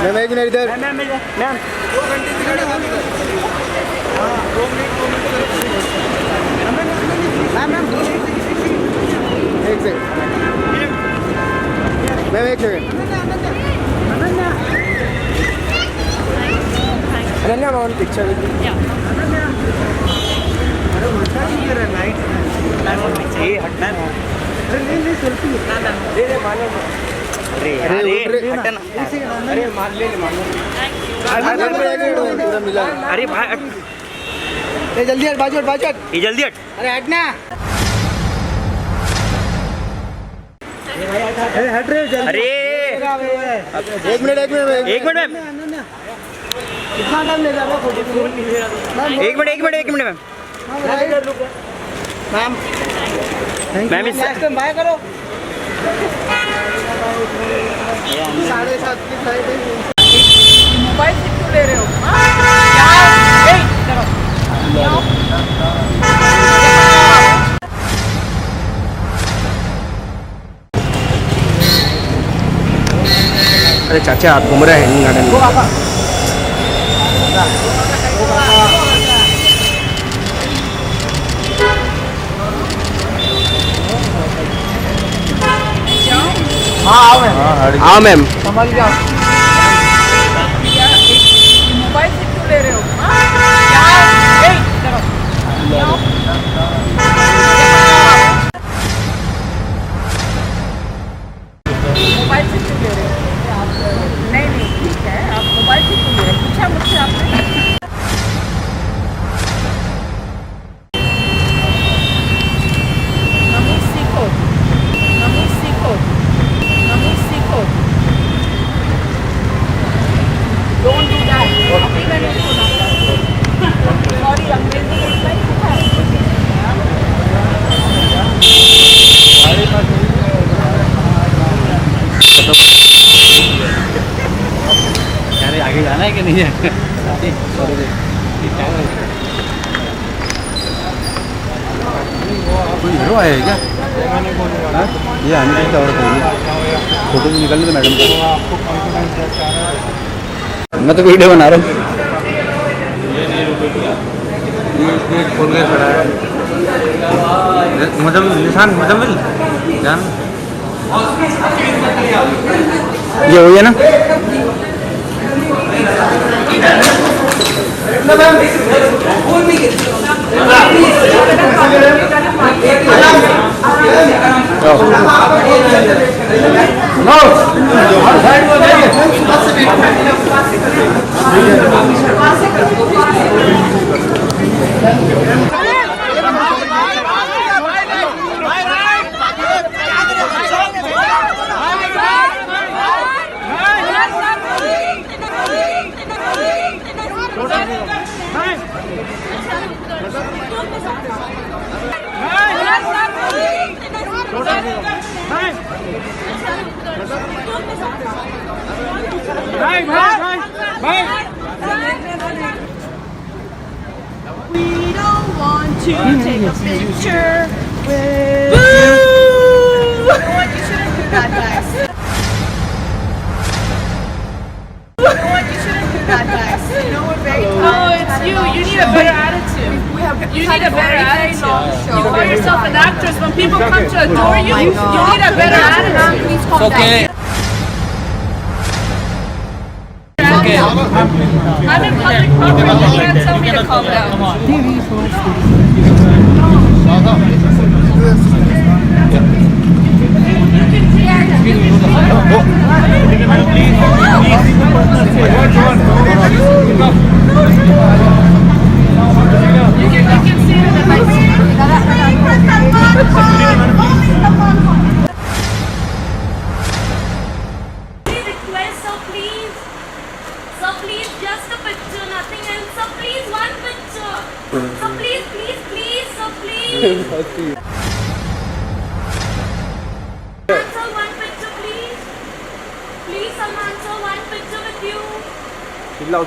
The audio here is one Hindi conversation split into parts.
मैम एक मिनट इधर। मैम एक सेकंड मैम, एक second. Ananya one picture with me. ये हटना है। नहीं सेल्फी दे दे मानो। अरे हटना। अरे मान ले पूरा मिला। अरे भाई जल्दी हट, बाजू हट। ये जल्दी हट। अरे हट ना। अरे हट रहे जल्दी। अरे एक मिनट मैम। कितना टाइम लेगा फोटो? एक मिनट मैम। मैम इस बाय करो। 7:30 की फ्लाइट है। मोबाइल से क्यों ले रहे हो? अरे चाचा आप घूम रहे हैं गार्डन में। हाँ मैम। संभाल के आओ। मोबाइल से क्यों ले रहे हो? मोबाइल से क्यों ले रहे हो? नहीं ठीक है, आप मोबाइल से क्यों ले रहे हो? पूछा मुझसे आपने। Don't do that. Sorry, अंग्रेजी अरे आगे जाना है कि नहीं है? कोई हीरो आया है क्या? ये आने की औरत है। फोटो भी निकलने दो मैडम का। मैं तो वीडियो बना रहा हूँ। ये खोल के खड़ा है मुजम्मिल जान। ये हुई है ना? We don't want to take a picture with you. You know what? You shouldn't do that, guys. You know what? You shouldn't do that, guys. You know we're very tired. Oh, it's you. You need a better attitude. You need a better attitude. You call yourself an actress. When people come to adore you, you need a better attitude. Please calm down. Okay. I'm in public property. You can't tell me to calm down. Please, just a picture, nothing else. So please, one picture. So please, so please. Sir, one picture, please. Please, someone, sir, one picture with you. चिल्लाओ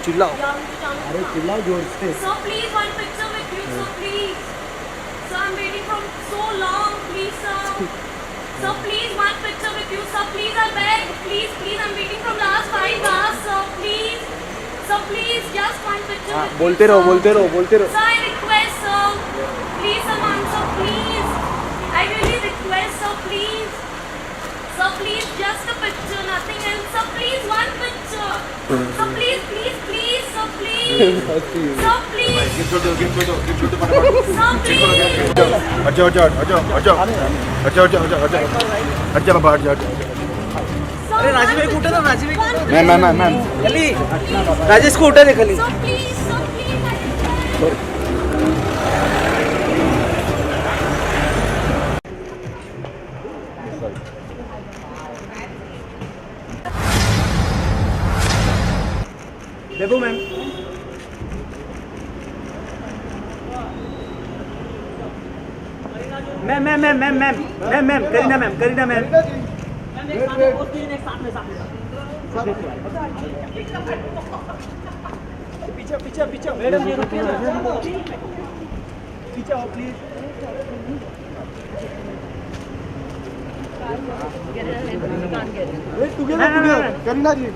अरे चिल्लाओ जोर से। So please, one picture with you, so please. So I'm waiting for so long, please, sir. So please, one picture. picture with you, sir. Please, I beg. Please, please. I'm waiting from last 5 hours, sir. Please. Sir, please, just one picture with you, बोलते रहो sir. बोलते रहो बोलते रहो. Sir, I request, sir. Please, someone, sir, please. I really request, sir, please. Sir, please, just a picture, nothing else. Sir, please, one picture. Sir, please, please, please, sir, please. Sir, please. Sir, please. अच्छा बाबा हट जाओ. अरे राजीव भाई कुठे ना राजीव भाई कुठे? मैम खाली राजेश को उठा दे खाली. Sir, please, I request. देखो मैम. Ma'am Kareena ma'am. पीछे मैडम ये रुकिए ना. पीछे आओ प्लीज. करीना जी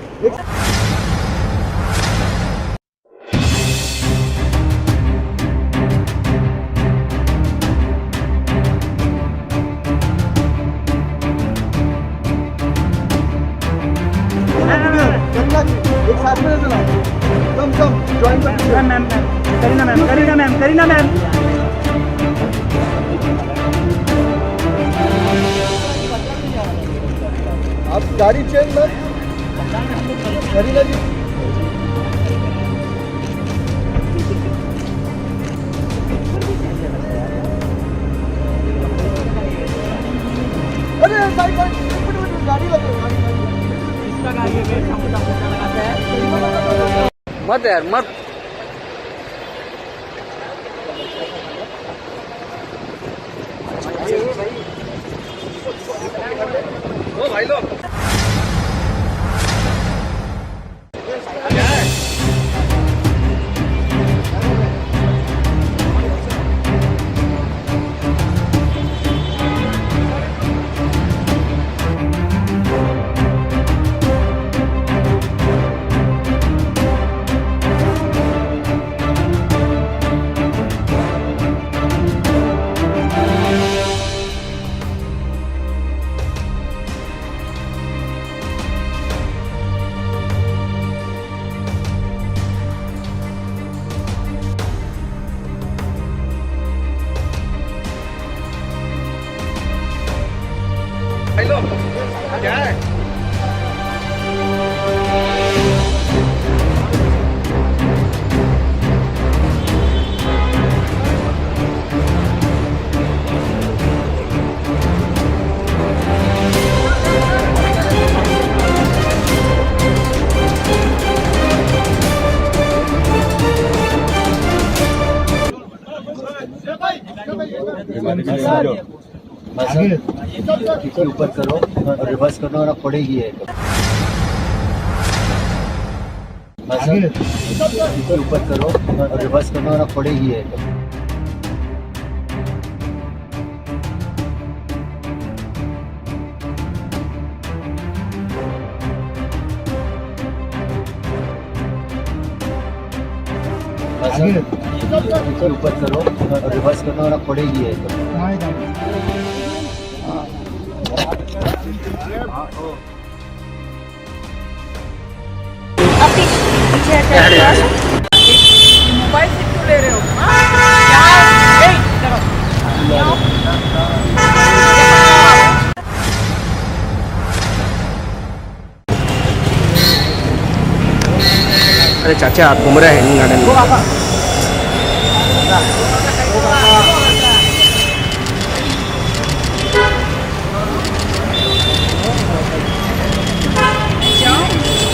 एक साथ में चला कम ज्वाइन कर. Ma'am Kareena ma'am. आप गाड़ी चेंज मत करीना जी. अरे साइड गाड़ी लगे मत यार मत. ओ भाई लोग क्या है? इसके ऊपर करो और रिवर्स करना ना पड़ेगी है. इसके ऊपर करो और रिवर्स करना ना पड़ेगी है. इसके ऊपर करो और रिवर्स करना ना पड़ेगी है. मोबाइल से क्यों ले रहे हो? अरे चाचा आप घूम रहे हैं गार्डन में.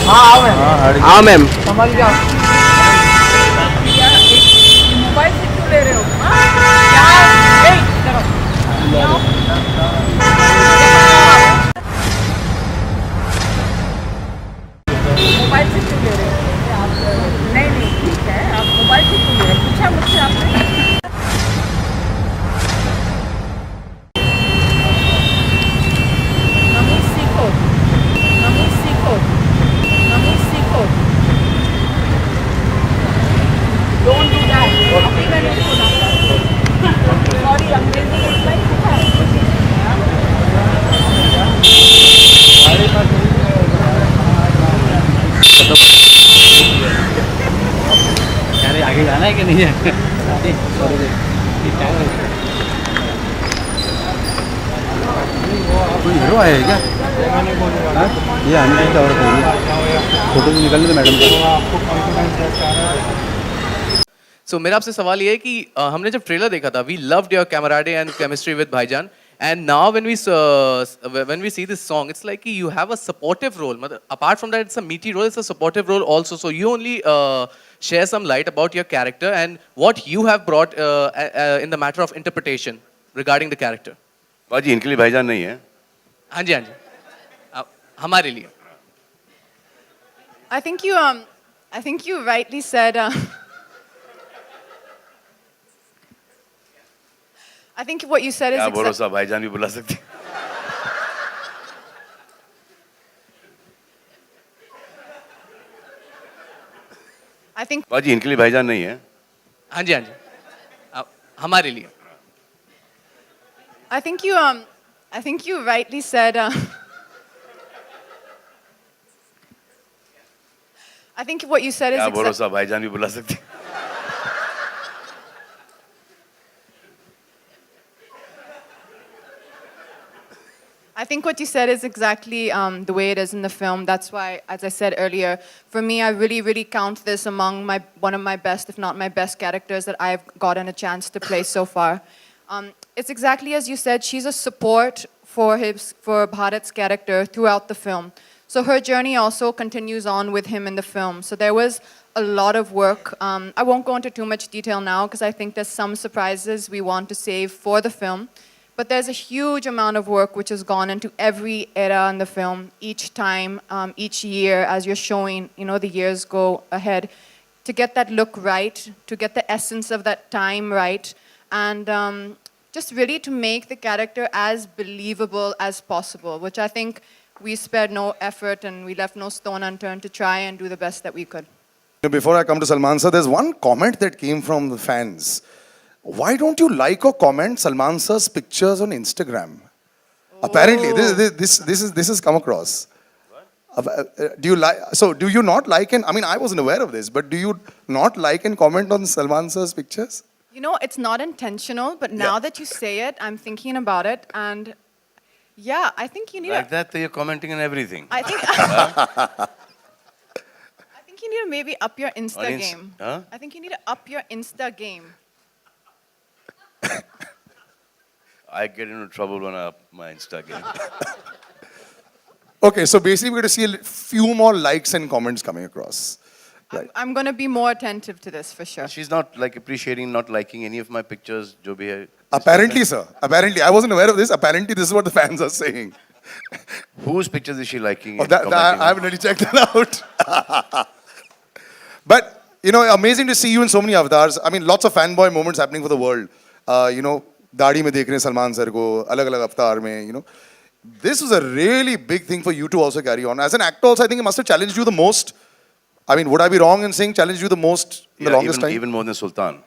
हाँ मैम. मोबाइल से क्यों ले रहे हो? मोबाइल से क्यों ले रहे हो? नहीं ठीक है, आप मोबाइल से क्यों ले रहे हो? पूछा मुझसे आपने. मम्मी है कि नहीं है? कोई हीरो आया है क्या? हाँ? ये आने की और फोटो भी निकलने दो मैडम को। सो मेरा आपसे सवाल ये है कि हमने जब ट्रेलर देखा था we loved your camaraderie and chemistry with Bhaijaan and now when we see this song it's like you have a supportive role मतलब apart from that it's a meaty role it's a supportive role also so you only share some light about your character and what you have brought in the matter of interpretation regarding the character. बाजी इनके लिए भाईजान नहीं है। हाँ जी हमारे लिए। I think you rightly said. I think what you said is क्या भरोसा भाईजान भी बुला सकते। I think बाजी इनके लिए भाईजान नहीं है। हाँ जी हमारे लिए। I think you rightly said. I think what you said is क्या भरोसा भाईजान भी बुला सकते। I think what you said is exactly the way it is in the film. That's why, as I said earlier, for me, I really, really count this among one of my best, if not my best characters that I've gotten a chance to play so far. It's exactly as you said. She's a support for Bharat's character throughout the film. So her journey also continues on with him in the film. So there was a lot of work. I won't go into too much detail now because I think there's some surprises we want to save for the film. But there's a huge amount of work which has gone into every era in the film, each time, each year, as you're showing, the years go ahead, to get that look right, to get the essence of that time right, and just really to make the character as believable as possible, which I think we spared no effort and we left no stone unturned to try and do the best that we could. Before I come to Salman sir, there's one comment that came from the fans. Why don't you like or comment Salman sir's pictures on Instagram? Apparently, this has come across. Do you like? So, do you not like and I mean, I wasn't aware of this, but do you not like and comment on Salman sir's pictures? It's not intentional, but now that you say it, I'm thinking about it, and yeah, I think you need like that you're commenting on everything. I think I think you need to maybe up your Insta game. Huh? I think you need to up your Insta game. I get into trouble when I up my Instagram. Okay, so basically we're going to see a few more likes and comments coming across. Right. I'm going to be more attentive to this for sure. She's not like appreciating, not liking any of my pictures. Jo bhi hai. Apparently, sir. Apparently, I wasn't aware of this. Apparently, this is what the fans are saying. Whose pictures is she liking? Oh, I haven't really checked that out. But, amazing to see you in so many avatars. I mean, lots of fanboy moments happening for the world. Daadi mein dekh rahe Salman sir ko, alag-alag avatar mein, This was a really big thing for you to also carry on. As an actor also, I think it must have challenged you the most. I mean, would I be wrong in saying challenged you the most in the longest time? Even more than Sultan.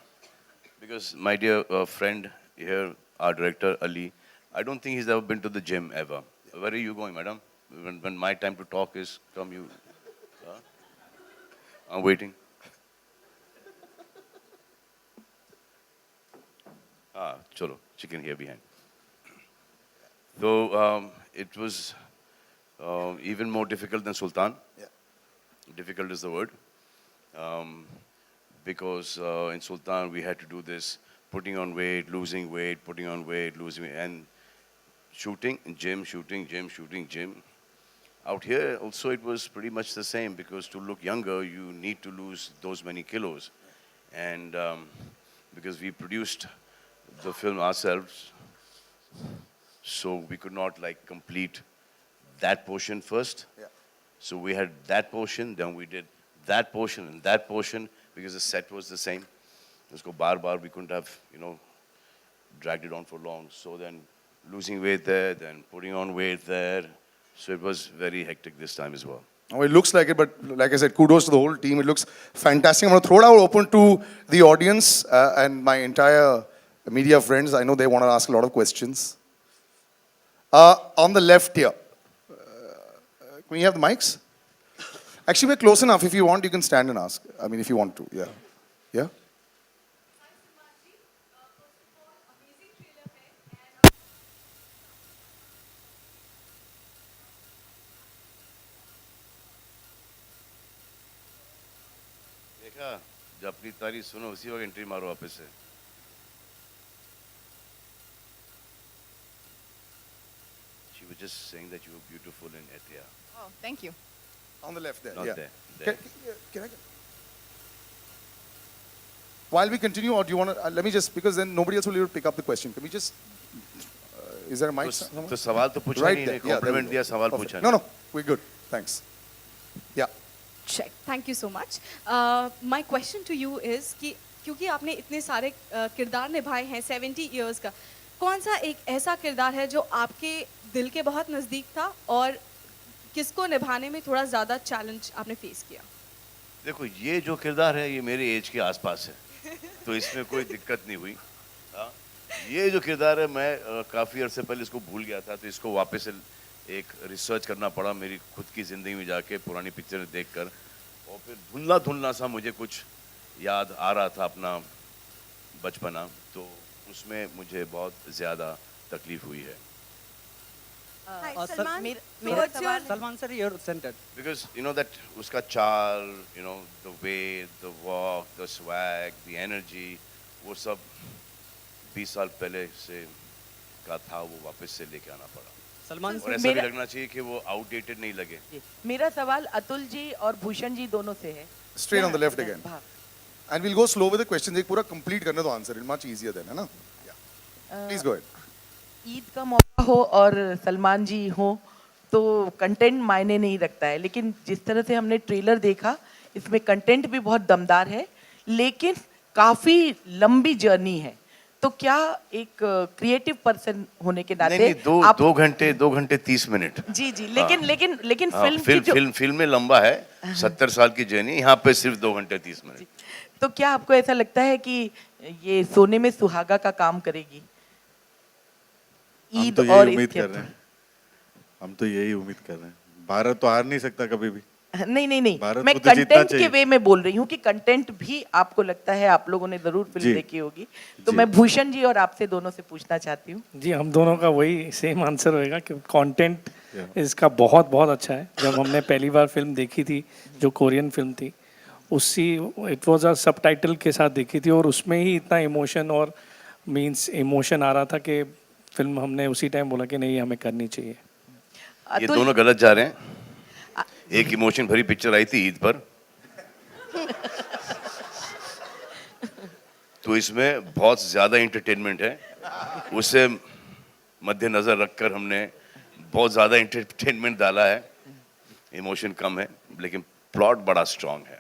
Because my dear friend here, our director, Ali, I don't think he's ever been to the gym ever. Where are you going, madam? When my time to talk is come, you... I'm waiting. Cholo, chicken here behind. So it was even more difficult than Sultan. Yeah. Difficult is the word. Because in Sultan we had to do this, putting on weight, losing weight, putting on weight, losing weight, and shooting, gym, shooting, gym, shooting, gym. Out here also it was pretty much the same because to look younger you need to lose those many kilos. And because we produced the film ourselves, so we could not complete that portion first. Yeah. So we had that portion, then we did that portion and that portion because the set was the same. Let's go bar, we couldn't have, dragged it on for long. So then losing weight there, then putting on weight there. So it was very hectic this time as well. Oh, it looks like it, but like I said, kudos to the whole team. It looks fantastic. I'm going to throw it out open to the audience and my entire media friends. I know they want to ask a lot of questions. On the left here. Can we have the mics? Actually, we're close enough. If you want, you can stand and ask. I mean, if you want to. Yeah. Yeah? देखा जब अपनी तारीफ सुनो उसी वक्त एंट्री मारो वापस से. She was just saying that you were beautiful in Etia. Oh, thank you. On the left there. Not yeah. there. There. Can I get... While we continue, or do you want to, let me just, because then nobody else will be able to pick up the question. Can we just, is there a mic? somewhere? तो सवाल तो पूछा Right नहीं, there. Yeah, there we compliment go. दिया, सवाल Perfect. पूछा No, नहीं. no, we're good. Thanks. Yeah. Check. Thank you so much. My question to you is कि क्योंकि आपने इतने सारे किरदार निभाए हैं 70 years का, कौन सा एक ऐसा किरदार है जो आपके दिल के बहुत नज़दीक था और किसको निभाने में थोड़ा ज़्यादा चैलेंज आपने फेस किया? देखो ये जो किरदार है ये मेरे एज के आसपास है, तो इसमें कोई दिक्कत नहीं हुई. हाँ, ये जो किरदार है मैं काफ़ी अरसे पहले इसको भूल गया था, तो इसको वापस से एक रिसर्च करना पड़ा मेरी खुद की ज़िंदगी में जाके पुरानी पिक्चरें देखकर, और फिर धुंधला धुंधला सा मुझे कुछ याद आ रहा था अपना बचपना, तो उसमें मुझे बहुत ज़्यादा तकलीफ हुई है. Salman sir your centre. Because you know that उसका चाल, you know the way, the walk, the swag, the energy, वो सब 20 साल पहले से का था, वो वापस से लेके आना पड़ा. सलमान और ऐसा भी लगना चाहिए कि वो आउटडेटेड नहीं लगे. मेरा सवाल अतुल जी और भूषण जी दोनों से है. Straight on the left again. And we'll go slow with the questions. एक पूरा complete करने दो answer. It's much easier then, है ना? Yeah. Please go ahead. Eid का मौका हो और सलमान जी हो तो कंटेंट मायने नहीं रखता है, लेकिन जिस तरह से हमने ट्रेलर देखा इसमें कंटेंट भी बहुत दमदार है, लेकिन काफी लंबी जर्नी है. तो क्या एक क्रिएटिव पर्सन होने के नाते नहीं, दो घंटे 30 मिनट. जी जी, लेकिन फिल्म में लंबा है, 70 साल की जर्नी, यहाँ पे सिर्फ 2 घंटे 30 मिनट. तो क्या आपको ऐसा लगता है कि ये सोने में सुहागा का काम करेगी? हम तो यही उम्मीद कर रहे हैं. हम तो यही उम्मीद कर रहे हैं. भारत तो हार नहीं सकता कभी भी. नहीं, भारत मैं को तो जीतना कंटेंट के चाहिए. वे में बोल रही हूँ कि कंटेंट भी आपको लगता है, आप लोगों ने जरूर फिल्म जी. देखी होगी, तो जी. मैं भूषण जी और आपसे दोनों से पूछना चाहती हूँ. जी, हम दोनों का वही सेम आंसर होएगा कि कंटेंट इसका बहुत बहुत अच्छा है. जब हमने पहली बार फिल्म देखी थी, जो कोरियन फिल्म थी, उसी इट वाज अ सबटाइटल के साथ देखी थी, और उसमें ही इतना इमोशन और मींस इमोशन आ रहा था कि फिल्म हमने उसी टाइम बोला कि नहीं हमें करनी चाहिए. ये दोनों गलत जा रहे हैं. एक इमोशन भरी पिक्चर आई थी ईद पर, तो इसमें बहुत ज्यादा एंटरटेनमेंट है, उसे मद्देनजर रखकर हमने बहुत ज्यादा एंटरटेनमेंट डाला है. इमोशन कम है लेकिन प्लॉट बड़ा स्ट्रांग है.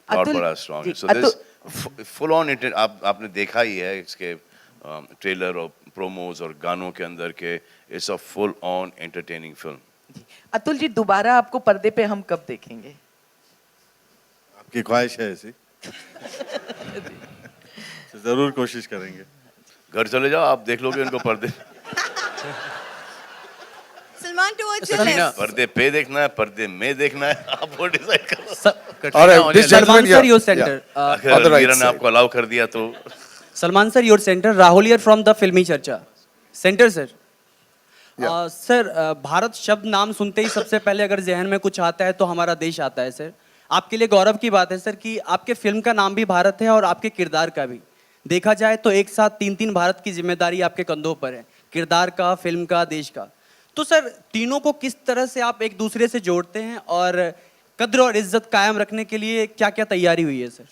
प्लॉट बड़ा स्ट्रांग है. सो दिस फुल ऑन आपने देखा ही है इसके ट्रेलर और प्रोमोज और गानों के अंदर के, it's a full on entertaining film. Atul ji, दोबारा आपको पर्दे पे हम कब देखेंगे? आपकी ख्वाहिश है ऐसी? जरूर कोशिश करेंगे. घर चले जाओ, आप देख लोगे उनको पर्दे. Salman towards your left. पर्दे पे देखना है, पर्दे में देखना है, आप वो डिसाइड करो. Salman sir your centre. अगर मीरा ने आपको अलाउ कर दिया तो. Salman sir your centre. Rahul here from the फिल्मी चर्चा सेंटर. सर सर, भारत शब्द नाम सुनते ही सबसे पहले अगर जहन में कुछ आता है तो हमारा देश आता है. सर आपके लिए गौरव की बात है सर कि आपके फिल्म का नाम भी भारत है और आपके किरदार का भी. देखा जाए तो एक साथ 3 भारत की जिम्मेदारी आपके कंधों पर है, किरदार का, फिल्म का, देश का. तो सर तीनों को किस तरह से आप एक दूसरे से जोड़ते हैं और कद्र और इज्जत कायम रखने के लिए क्या क्या तैयारी हुई है सर?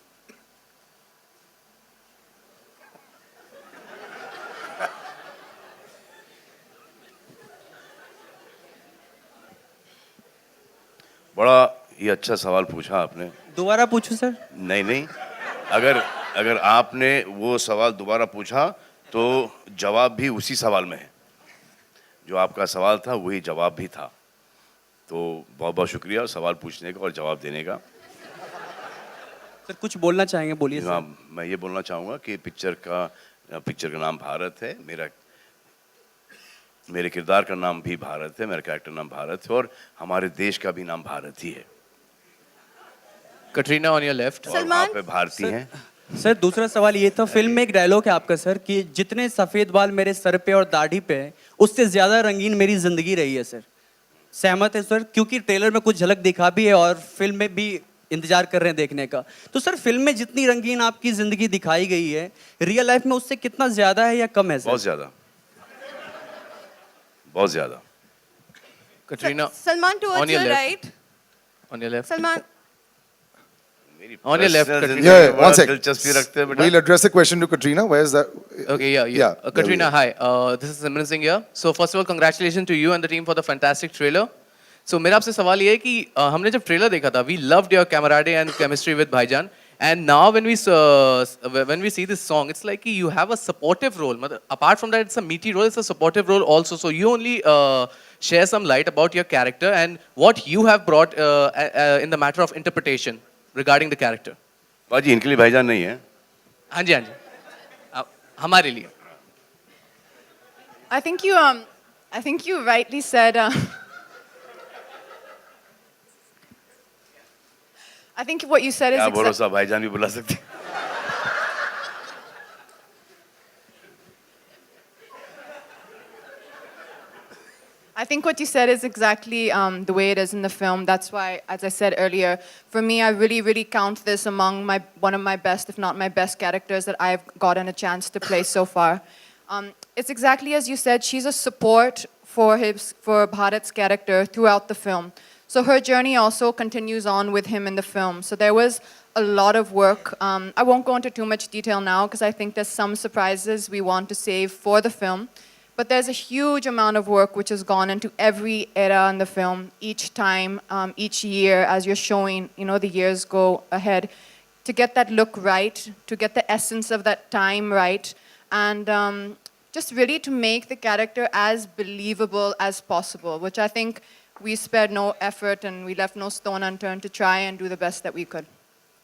बड़ा ये अच्छा सवाल पूछा आपने. दोबारा पूछूं सर? नहीं, अगर आपने वो सवाल दोबारा पूछा तो जवाब भी उसी सवाल में है. जो आपका सवाल था वही जवाब भी था. तो बहुत बहुत शुक्रिया सवाल पूछने का और जवाब देने का. सर कुछ बोलना चाहेंगे? बोलिए सर. हाँ, मैं ये बोलना चाहूँगा कि पिक्चर का नाम भारत है, मेरे किरदार का नाम भी भारत है, मेरा कैरेक्टर नाम भारत है, और हमारे देश का भी नाम भारत ही है. Katrina on your left. और आप भारतीय हैं. सर दूसरा सवाल ये था, फिल्म में एक डायलॉग है आपका सर कि जितने सफेद बाल मेरे सर पे और दाढ़ी पे है उससे ज्यादा रंगीन मेरी जिंदगी रही है. सर सहमत है सर? क्योंकि ट्रेलर में कुछ झलक दिखा भी है और फिल्म में भी इंतजार कर रहे हैं देखने का। तो सर फिल्म में जितनी रंगीन आपकी जिंदगी दिखाई गई है, रियल लाइफ में उससे कितना ज्यादा है या कम है सर? बहुत ज्यादा, बहुत ज्यादा। Katrina, Salman, on towards your your left. right. On your left. Salman, On your left, personal Katrina. जिंदगी Yeah, में बड़ा one sec. दिलचस्पी रखते हैं बेटा। We'll address the question to Katrina. Where's that? Okay, yeah. Yeah, there we Katrina, go. hi. This is Simran Singh here. So first of all, congratulations to you and the team for the fantastic trailer. So मेरा आपसे सवाल ये है कि हमने जब ट्रेलर देखा था, we loved your camaraderie and chemistry with Bhaijan. And now when we see this song, it's like you have a supportive role. मतलब apart from that, it's a meaty role. It's a supportive role also. So you only share some light about your character and what you have brought in the matter of interpretation regarding the character. बाजी इनके लिए भाईजान नहीं है। हाँ जी, हाँ जी। हमारे लिए। I think you rightly said. I think what you said is क्या भरोसा, भाईजान भी बुला सकते हैं। I think what you said is exactly the way it is in the film. That's why, as I said earlier, for me, I really count this among one of my best, if not my best characters that I've gotten a chance to play so far. It's exactly as you said, she's a support for Bharat's character throughout the film. So her journey also continues on with him in the film. So there was a lot of work. I won't go into too much detail now because I think there's some surprises we want to save for the film. But there's a huge amount of work which has gone into every era in the film, each time, each year, as you're showing, the years go ahead, to get that look right, to get the essence of that time right, and just really to make the character as believable as possible, which I think we spared no effort and we left no stone unturned to try and do the best that we could.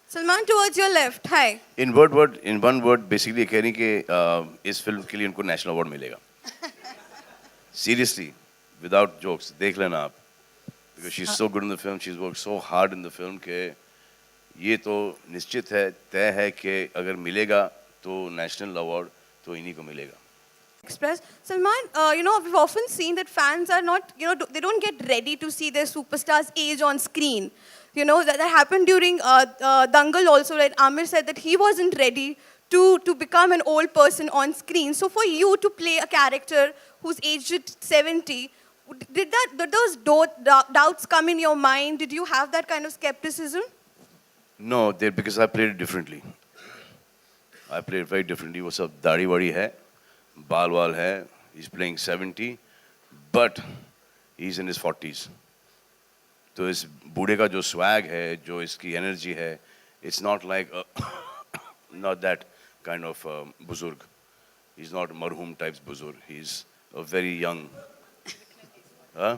Salman, towards your left. Hi. In one word, basically कह रही कि इस फिल्म के लिए उनको नेशनल अवार्ड मिलेगा। Seriously, without jokes, देख लेना आप, because she's so good in the film, she's worked so hard in the film कि ये तो निश्चित है, तय है कि अगर मिलेगा तो नेशनल अवार्ड तो इन्हीं को मिलेगा। Express. Salman, we've often seen that fans are not, they don't get ready to see their superstars age on screen. That happened during Dangal also, right? Amir said that he wasn't ready to become an old person on screen. So for you to play a character who's aged at 70, did those doubts come in your mind? Did you have that kind of skepticism? No, because I played it differently. I played it very differently. वो सब दाढ़ी वाड़ी है, बाल वाल है. He's playing 70, but he's in his 40s. तो इस बूढ़े का जो swag है, जो इसकी energy है, it's not like not that kind of buzurg. He's not marhum types buzurg. He's a very young. Yeah.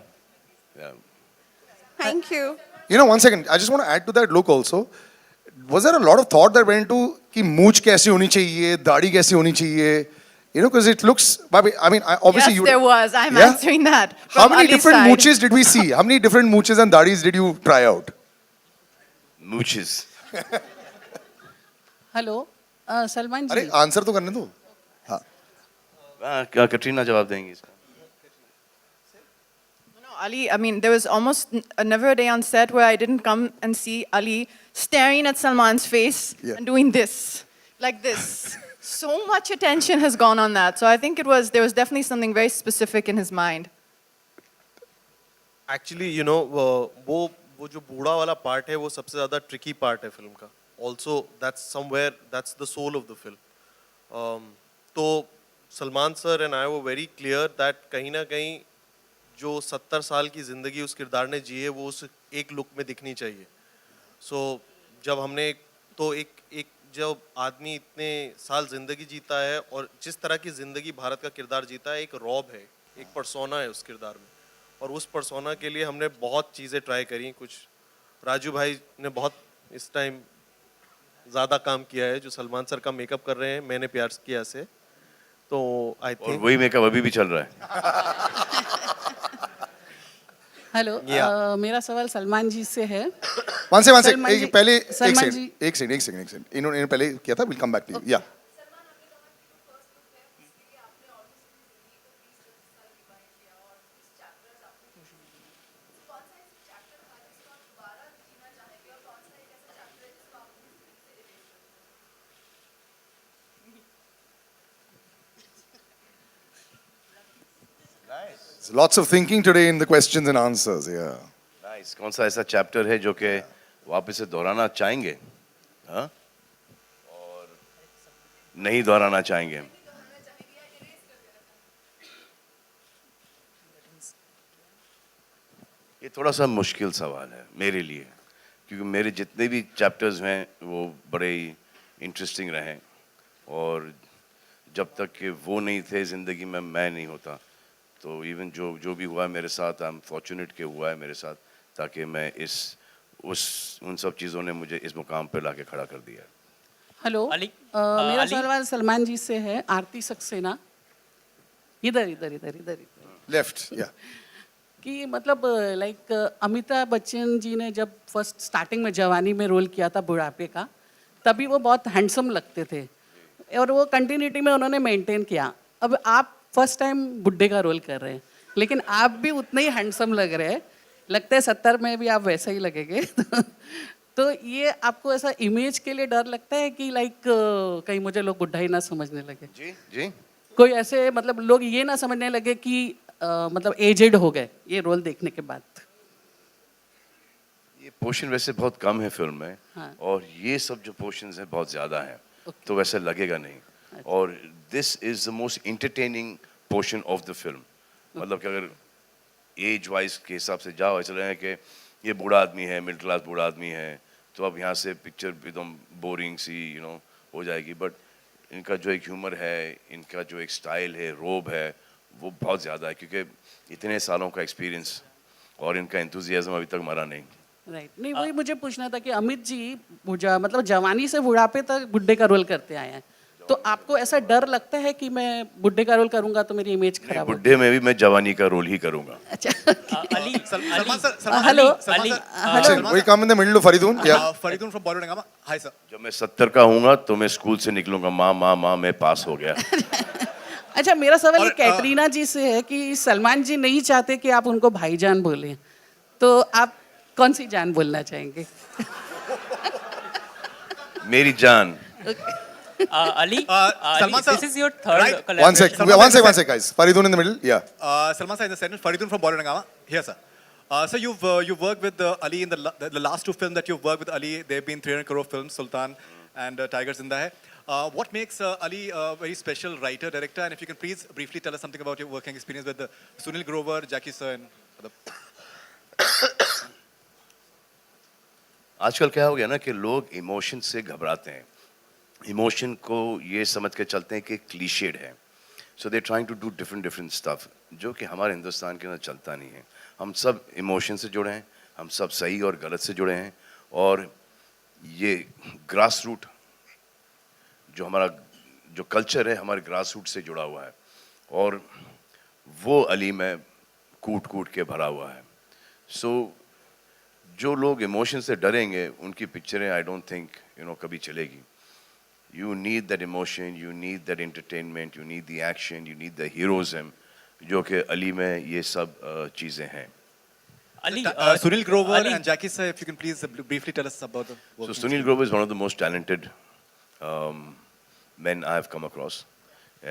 Thank you. One second. I just want to add to that look also. Was there a lot of thought that went into कि मूंछ कैसी होनी चाहिए, दाढ़ी कैसी होनी चाहिए? Because it looks. I mean, obviously yes, there was. I'm answering that. How many different mooches did we see? How many different mooches and दाढ़ीs did you try out? Mooches. Hello Salman ji अरे आंसर तो करने दो. हाँ. कटरीना जवाब देंगी इसका. Ali, I mean, there was almost never a day on set where I didn't come and see Ali staring at Salman's face and doing this, like this. So much attention has gone on that. So I think there was definitely something very specific in his mind. Actually, वो जो बूढ़ा वाला part है, वो सबसे ज़्यादा tricky part है film का. Also, that's the soul of the film. तो Salman sir and I were very clear that कहीं ना कहीं जो 70 साल की ज़िंदगी उस किरदार ने जी है वो उस एक लुक में दिखनी चाहिए. So जब हमने जब आदमी इतने साल ज़िंदगी जीता है और जिस तरह की ज़िंदगी भारत का किरदार जीता है, एक रॉब है, एक पर्सोना है उस किरदार में, और उस पर्सोना के लिए हमने बहुत चीज़ें ट्राई करी. कुछ राजू भाई ने बहुत इस टाइम ज़्यादा काम किया है, जो सलमान सर का मेकअप कर रहे हैं मैंने प्यार किया से, तो आई थिंक और वही मेकअप अभी भी चल रहा है. हेलो मेरा सवाल सलमान जी से है. One second. पहले एक सेकंड. इन्होंने पहले किया था. We'll come back to you. Yeah. Lots of thinking today in the questions and answers. Yeah. Nice. कौन सा ऐसा चैप्टर है जो कि वापस से दोहराना चाहेंगे, हाँ, और नहीं दोहराना चाहेंगे? ये थोड़ा सा मुश्किल सवाल है मेरे लिए, क्योंकि मेरे जितने भी चैप्टर्स हैं वो बड़े ही इंटरेस्टिंग रहे, और जब तक कि वो नहीं थे ज़िंदगी में, मैं नहीं होता, तो इवन जो भी हुआ है मेरे साथ, आई एम फॉर्चुनेट के हुआ है मेरे साथ, ताकि मैं उन सब चीज़ों ने मुझे इस मुकाम पे लाके खड़ा कर दिया. हेलो मेरा सवाल सलमान जी से है. आरती सक्सेना इधर इधर इधर इधर लेफ्ट. या कि मतलब लाइक अमिताभ बच्चन जी ने जब फर्स्ट स्टार्टिंग में जवानी में रोल किया था बुढ़ापे का, तभी वो बहुत हैंडसम लगते थे और वो कंटिन्यूटी में उन्होंने मेंटेन किया. अब आप फर्स्ट टाइम बुढ़े का रोल कर रहे हैं, लेकिन आप भी उतने ही हैंडसम लग रहे हैं. लगता है 70 में भी आप वैसा ही लगेंगे. तो ये आपको ऐसा इमेज के लिए डर लगता है कि लाइक कहीं मुझे लोग बुढ़ा ही ना समझने लगे? जी जी. कोई ऐसे मतलब लोग ये ना समझने लगे कि मतलब एजेड हो गए ये रोल देखने के बाद? ये पोर्शन वैसे बहुत कम है फिल्म में, हाँ. और ये सब जो पोर्शंस हैं बहुत ज़्यादा हैं, तो वैसे लगेगा नहीं. और this is the most entertaining portion of the film. मतलब कि अगर एज वाइज के हिसाब से जाओ, ऐसा लगे कि ये बूढ़ा आदमी है, मिडिल क्लास बूढ़ा आदमी है, तो अब यहाँ से पिक्चर एकदम बोरिंग सी हो जाएगी. बट इनका जो एक ह्यूमर है, इनका जो एक स्टाइल है, रोब है, वो बहुत ज़्यादा है, क्योंकि इतने सालों का एक्सपीरियंस और इनका एंथुजियाज्म अभी तक मरा नहीं. राइट. नहीं वही मुझे पूछना था कि अमित जी मतलब जवानी से बुढ़ापे तक बुढ़े का रोल करते आए हैं, तो आपको ऐसा डर लगता है कि मैं बुढ़े का रोल करूंगा तो मेरी इमेज खराब होगी? बुढ़े में भी मैं जवानी का रोल ही करूंगा. Hello we come in the middle of Faridun. Yeah. Faridun from Bollywood Hungama. Hi sir. जब मैं 70 का हूँगा तो मैं स्कूल से निकलूंगा, माँ मैं पास हो गया. अच्छा मेरा सवाल ये कैटरीना जी से है कि सलमान जी नहीं चाहते कि आप उनको भाईजान बोलें, तो आप कौन सी जान बोलना चाहेंगे? मेरी जान. Ali, Salman sir, this is your third right? collaboration. One sec, guys. Faridun in the middle. Yeah. Salman sir in the center. Faridun from Bollywood Hungama. Here, sir. So you've worked with Ali in the last two films that you've worked with Ali. They've been 300 crore films, Sultan and Tiger Zinda Hai. What makes Ali a very special writer, director? And if you can please briefly tell us something about your working experience with Sunil Grover, Jackie sir, and other. आजकल क्या हो गया ना कि लोग इमोशन से घबराते हैं. इमोशन को ये समझ के चलते हैं कि क्लीशेड है, so they trying to do different stuff, जो कि हमारे हिंदुस्तान के अंदर चलता नहीं है. हम सब इमोशन से जुड़े हैं, हम सब सही और गलत से जुड़े हैं, और ये ग्रास रूट जो हमारा जो कल्चर है हमारे ग्रास रूट से जुड़ा हुआ है, और वो अली में कूट के भरा हुआ है. सो जो लोग इमोशन से डरेंगे उनकी पिक्चरें आई डोंट थिंक कभी चलेगी. You need that emotion, you need that entertainment, you need the action, you need the heroism, जो कि अली में ये सब चीजें हैं. Ali, Sunil Grover and Jackie sir, if you can please briefly tell us about the work. So Sunil Grover is one of the most talented men I have come across,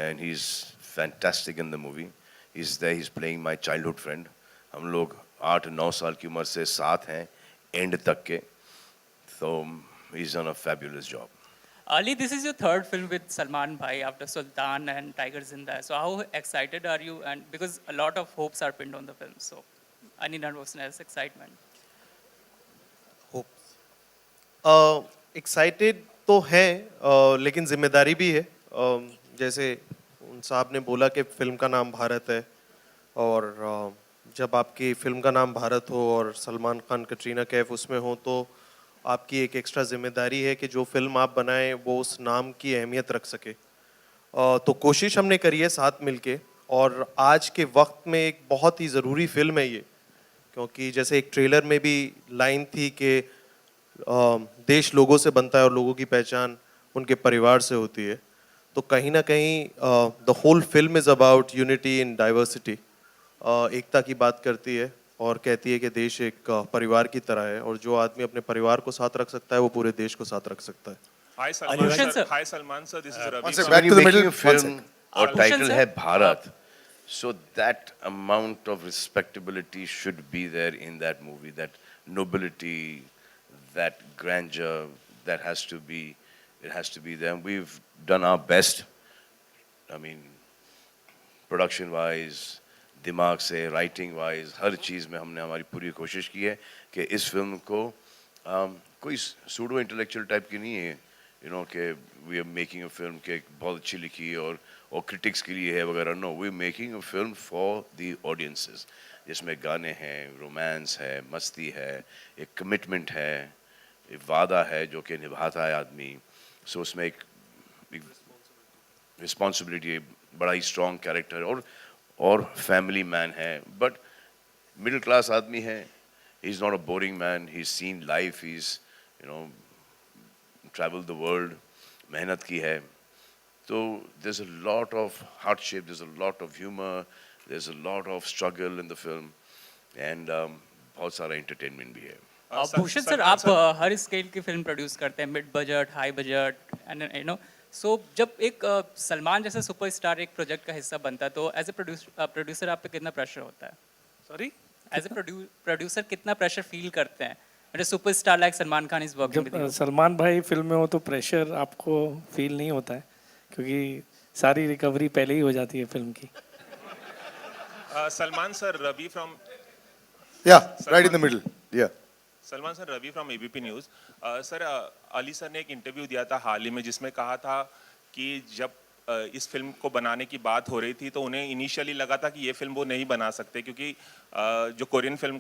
and he's fantastic in the movie. He's there, he's playing my childhood friend. हम लोग 8-9 साल की उम्र से साथ हैं एंड तक के, so he's done a fabulous job. Ali, this is your third film with Salman Bhai after Sultan and Tiger Zinda Hai. So how excited are you? And because a lot of hopes are pinned on the film, so any nervousness, excitement? Hopes. Excited तो है, लेकिन जिम्मेदारी भी है. जैसे उन साहब ने बोला कि फिल्म का नाम भारत है, और जब आपकी फिल्म का नाम भारत हो और सलमान खान, कटरीना कैफ उसमें हो, तो आपकी एक एक्स्ट्रा जिम्मेदारी है कि जो फिल्म आप बनाएं वो उस नाम की अहमियत रख सके. तो कोशिश हमने करी है साथ मिलके, और आज के वक्त में एक बहुत ही ज़रूरी फिल्म है ये, क्योंकि जैसे एक ट्रेलर में भी लाइन थी कि देश लोगों से बनता है और लोगों की पहचान उनके परिवार से होती है. तो कहीं ना कहीं the whole film is about unity in diversity. एकता की बात करती है और कहती है कि देश एक परिवार की तरह है, और जो आदमी अपने परिवार को साथ रख सकता है वो पूरे देश को साथ रख सकता है. Hi Salman sir, this is Ravi. Back to the middle. Film और टाइटल है Bharat. So that amount of respectability should be there in that movie, that nobility, that grandeur, that has to be, it has to be there. And we've done our best. I mean, production wise, दिमाग से, राइटिंग वाइज, हर चीज़ में हमने हमारी पूरी कोशिश की है कि इस फिल्म को कोई सूडो इंटेलेक्चुअल टाइप की नहीं है, यू नो, कि we are making a film के बहुत अच्छी लिखी और क्रिटिक्स के लिए है वगैरह. No, we are making a film for the audiences, जिसमें गाने हैं, रोमांस है, मस्ती है, एक कमिटमेंट है, एक वादा है जो कि निभाता है आदमी. सो उसमें एक रिस्पॉन्सिबिलिटी, बड़ा ही स्ट्रॉन्ग कैरेक्टर और फैमिली मैन है, बट मिडिल क्लास आदमी है. He is not a boring man, he is seen life, he is, you know, travel the world, मेहनत की है. तो there is a lot of hardship, there is a lot of humour, there is a lot of struggle in the film, and बहुत सारा एंटरटेनमेंट भी है. भूषण सर, आप हर स्केल की फिल्म प्रोड्यूस करते हैं, mid budget, high budget, and you know, so जब एक सलमान जैसे सुपरस्टार एक प्रोजेक्ट का हिस्सा बनता है, तो एज ए प्रोड्यूसर आप पे कितना प्रेशर होता है? सॉरी, एज ए प्रोड्यूसर कितना प्रेशर फील करते हैं? मतलब superstar like Salman Khan is working with you. Salman भाई फिल्म में हो तो प्रेशर आपको फील नहीं होता है, क्योंकि सारी रिकवरी पहले ही हो जाती है फिल्म की. Salman sir, Ravi from. Yeah, right in the middle. Yeah. Salman sir, Ravi from ABP news. Sir, Ali sir ने एक इंटरव्यू दिया था हाल ही में, जिसमें कहा था कि जब इस फिल्म को बनाने की बात हो रही थी तो उन्हें इनिशियली लगा था कि ये फिल्म वो नहीं बना सकते, क्योंकि जो कोरियन फिल्म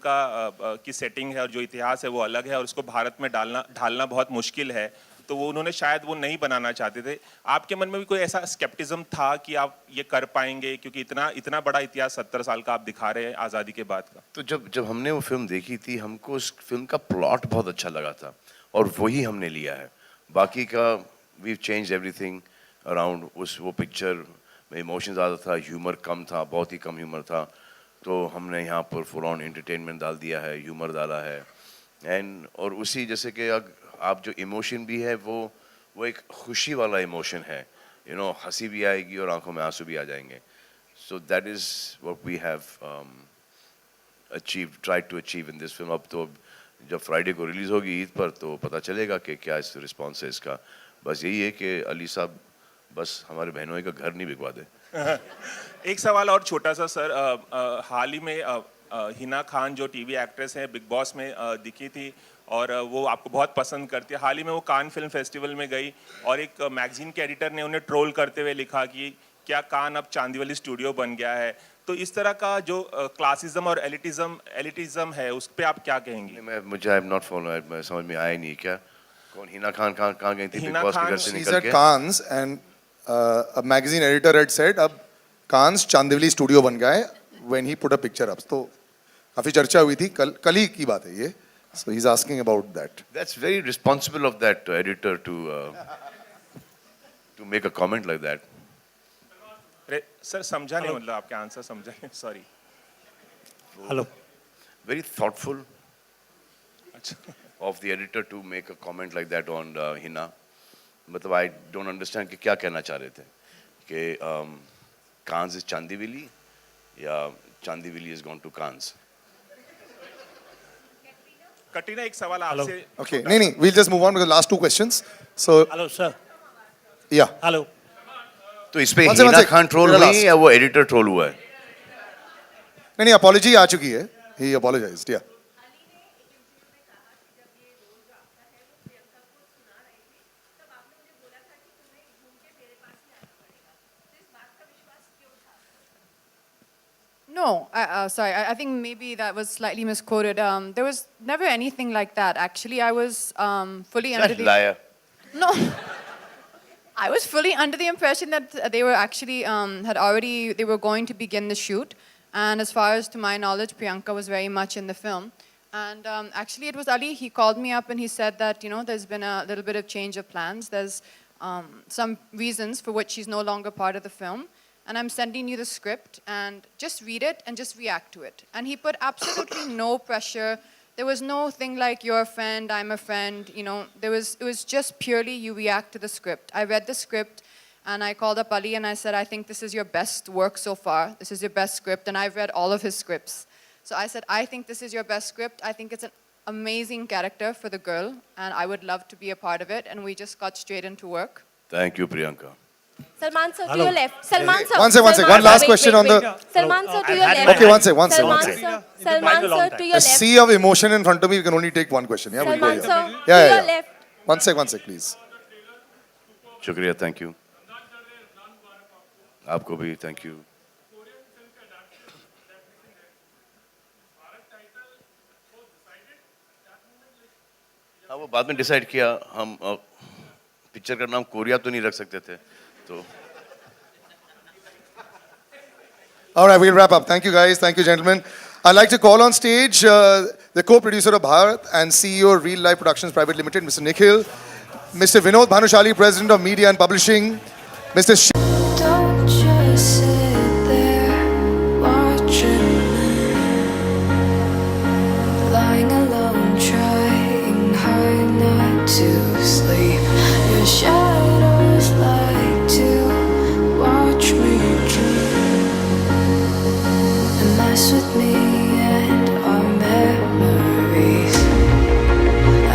की सेटिंग है और जो इतिहास है वो अलग है और उसको भारत में ढालना बहुत मुश्किल है. तो वो उन्होंने शायद वो नहीं बनाना चाहते थे. आपके मन में भी कोई ऐसा स्केप्टिज्म था कि आप ये कर पाएंगे, क्योंकि इतना बड़ा इतिहास 70 साल का आप दिखा रहे हैं आज़ादी के बाद का? तो जब हमने वो फिल्म देखी थी, हमको उस फिल्म का प्लॉट बहुत अच्छा लगा था और वही हमने लिया है. बाकी का वी चेंज एवरीथिंग अराउंड. वो पिक्चर में इमोशन ज़्यादा था, ह्यूमर कम था, बहुत ही कम ह्यूमर था. तो हमने यहाँ पर फुल ऑन एंटरटेनमेंट डाल दिया है, ह्यूमर डाला है. एंड और उसी जैसे कि आप जो इमोशन भी है वो एक खुशी वाला इमोशन है, यू नो, हंसी भी आएगी और आंखों में आंसू भी आ जाएंगे. So that is what we have tried to achieve in this film. अब तो जब फ्राइडे को रिलीज़ होगी ईद पर, तो पता चलेगा कि क्या इस रिस्पॉन्स है इसका. बस यही है कि अली साहब बस हमारे बहनों का घर नहीं बिकवा दे. एक सवाल और छोटा सा सर, हाल ही में हिना खान जो टीवी एक्ट्रेस हैं, बिग बॉस में दिखी थी और वो आपको बहुत पसंद करती है. हाल ही में वो कान फिल्म फेस्टिवल में गई और एक मैगजीन के एडिटर ने उन्हें ट्रोल करते हुए लिखा कि क्या कान अब चांदीवाली स्टूडियो बन गया है. तो इस तरह का जो क्लासिज्म और एलिटिज्म है, उस पर आप क्या कहेंगे? मुझे आई एम नॉट फॉलो, मैं समझ में आया नहीं. क्या कौन हिना खान कहाँ गई थी बिग बॉस के घर से निकल के? कांस and a magazine editor had said अब कांस चांदीवाली स्टूडियो बन गया है when he put a picture up. तो काफी चर्चा हुई थी, कल ही की बात है ये. So he's asking about that. That's very responsible of that editor to make a comment like that. Sir समझा नहीं, मतलब आपके आंसर समझा नहीं, sorry. Hello. Very thoughtful of the editor to make a comment like that on Hina. मतलब I don't understand कि क्या कहना चाह रहे थे कि कांस is चांदीवाली या चांदीवाली is gone to कांस. कटरीना, एक सवाल आपसे. Okay, नहीं, we'll just move on with the last two questions. So. Hello sir. Yeah. Hello. तो इस पे हिना खान ट्रोल हुई या वो एडिटर ट्रोल हुआ है? नहीं, अपॉलॉजी आ चुकी है. He apologized. Yeah. No, sorry, I think maybe that was slightly misquoted. There was never anything like that. Actually, I was fully under the... Liar. No. I was fully under the impression that they were actually, they were going to begin the shoot. And as far as to my knowledge, Priyanka was very much in the film. And actually, it was Ali, he called me up and he said that, you know, there's been a little bit of change of plans. There's some reasons for which she's no longer part of the film. And I'm sending you the script and just read it and just react to it. And he put absolutely no pressure. There was no thing like you're a friend, I'm a friend, you know. It was just purely you react to the script. I read the script And I called up Ali and I said, I think this is your best work so far. This is your best script. And I've read all of his scripts. So I said, I think this is your best script. I think it's an amazing character for the girl. And I would love to be a part of it. And we just got straight into work. Thank you, Priyanka. Salman sir, to Hello. your left. Salman sir. One sec. One last question on the. Salman sir, to your left. Okay, one sec. Salman sir, Salman sir, to your A left. sea of emotion in front of me. We can only take one question. Yeah, we'll go Salman here. sir, to Yeah, your yeah, yeah. left. One sec, please. Shukriya, thank you. आपको भी thank you. हाँ वो बाद में डिसाइड किया हम पिक्चर का नाम कोरिया तो नहीं रख सकते थे तो All right, we'll wrap up. Thank you, guys. Thank you, gentlemen. I'd like to call on stage the co-producer of Bharat and CEO of Real Life Productions Private Limited, Mr. Nikhil, Mr. Vinod Bhanushali, President of Media and Publishing, Mr. Don't just sit there watching me, lying alone, trying hard not to sleep. Your shadows like to watch me dream and mess with me and our memories.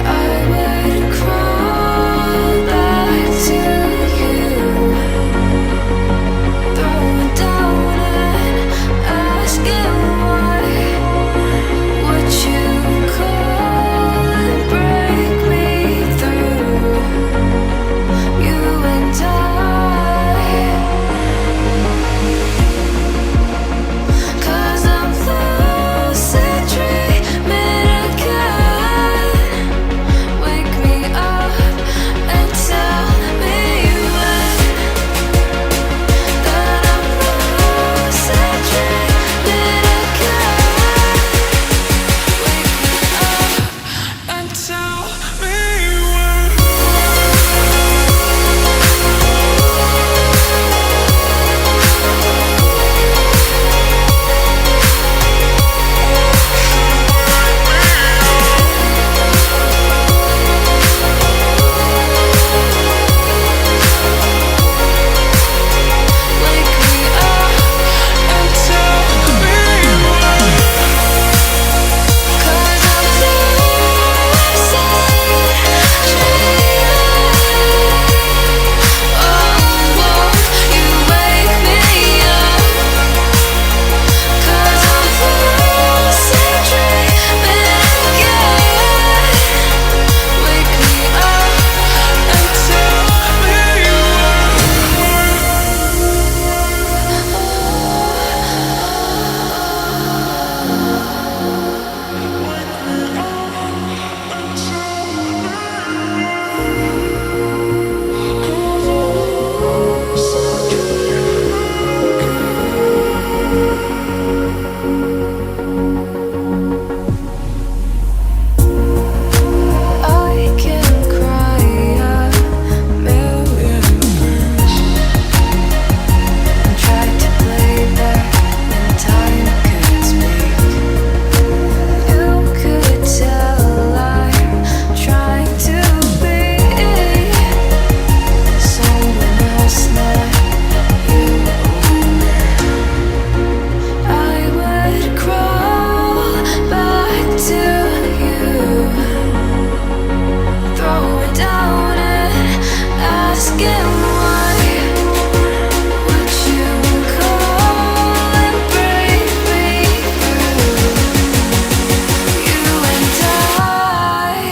I would crawl back to you, throw it down and ask you why. What you call and break me through, you and I. 'Cause I'm lucid dreaming again. Wake me up and tell me when that I'm lucid dreaming again. Wake me up and tell me I can cry a million times and try to play back when time could speak. You could tell I'm trying to be someone else, not you. I would crawl back to you, throw it down and ask him why. What you call and break me through, you and I.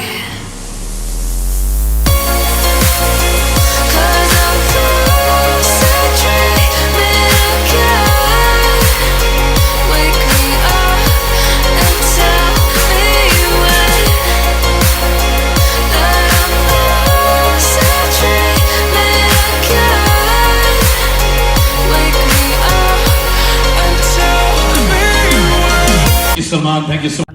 'Cause I'm lucid dreaming again. Wake me up and tell me when that I'm lucid dreaming again. Wake me up and tell me when. Salman, thank you so much.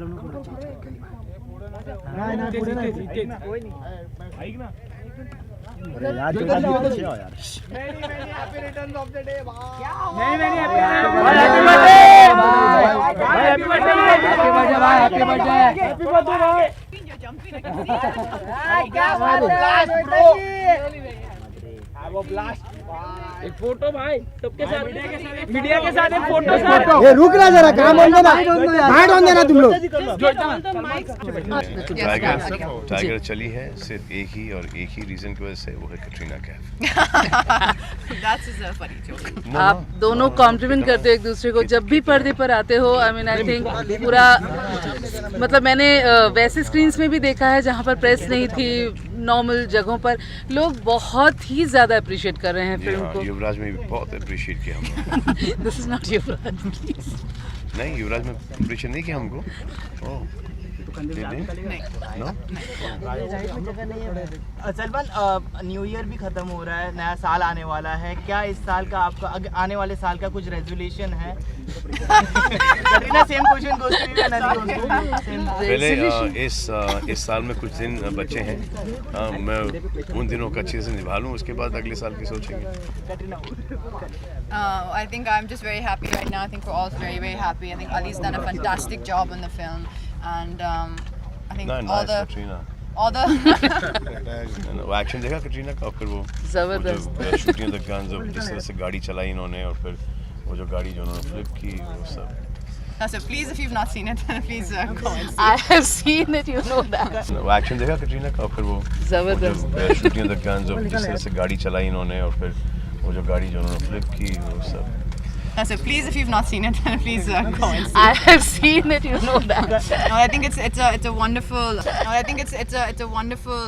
वो ब्लास्ट एक फोटो भाई सबके साथ, मीडिया के साथ एक फोटो सर। ए रुक ना जरा, काम होने देना, हाथ होने देना तुम लोग। टाइगर चली है सिर्फ एक ही रीजन की वजह से, वो है कटरीना कैफ। आप दोनों कॉम्प्लीमेंट करते हो एक दूसरे को जब भी पर्दे पर आते हो। आई मीन आई थिंक पूरा मतलब मैंने वैसे स्क्रीन्स में भी देखा है जहाँ पर प्रेस नहीं थी, नॉर्मल जगहों पर लोग बहुत ही ज़्यादा अप्रिशिएट कर रहे हैं फिल्म को। युवराज में भी बहुत अप्रिशिएट किया हमने। This is not Yuvraj please. नहीं, युवराज में अप्रिशिएट नहीं किया हमको। सलमान, न्यू ईयर भी खत्म हो रहा है, नया साल आने वाला है, क्या इस साल का आपका आने वाले साल का कुछ रेजोल्यूशन है? Katrina, same question goes to you and Ali also. पहले इस साल में कुछ दिन बचे हैं, मैं उन दिनों को अच्छे से निभा लूँ, उसके बाद अगले साल की सोचेंगे। I think I'm just very happy right now. I think we're all very, very happy. I think Ali's done a fantastic job on the film, and I think all the वो एक्शन देखा कटरीना का, फिर वो जबरदस्त शूटिंग द गन्स, जिस तरह से गाड़ी चलाई इन्होंने, और फिर वो जो गाड़ी जो उन्होंने फ्लिप की, वो सब। So please, if you've not seen it, please go and see. I have seen it, you know that. वो एक्शन देखा कटरीना का, फिर वो जबरदस्त शूटिंग द गन्स, जिस तरह से गाड़ी चलाई इन्होंने, और फिर वो जो गाड़ी जो उन्होंने फ्लिप की, वो सब। So please, if you've not seen it, please go and see. I have seen it, you know that. I think it's a wonderful. I think it's a wonderful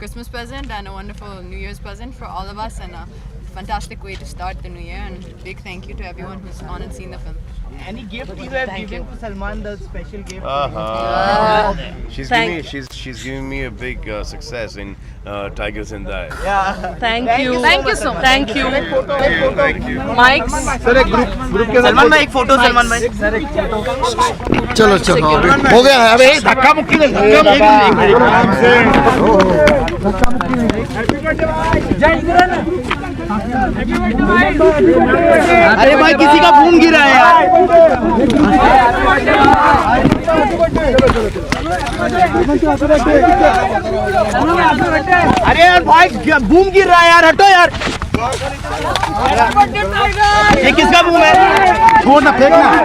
Christmas present and a wonderful New Year's present for all of us, and a fantastic way to start the new year. And big thank you to everyone who's gone and seen the film. Any gift you have given to Salman, the special gift? She's giving me a big success in Tiger Zinda Hai. Yeah. Thank you so much. Thank you. Mics. Sir एक ग्रुप के सलमान भाई एक फोटो, सलमान भाई सर एक फोटो। चलो हो गया है। अबे धक्का मुक्की कर, अरे भाई किसी का खून गिरा है यार। अरे यार भाई बूम गिर रहा है यार, हटो यार। ये किसका बूम है? छोड़ ना, फेंकना।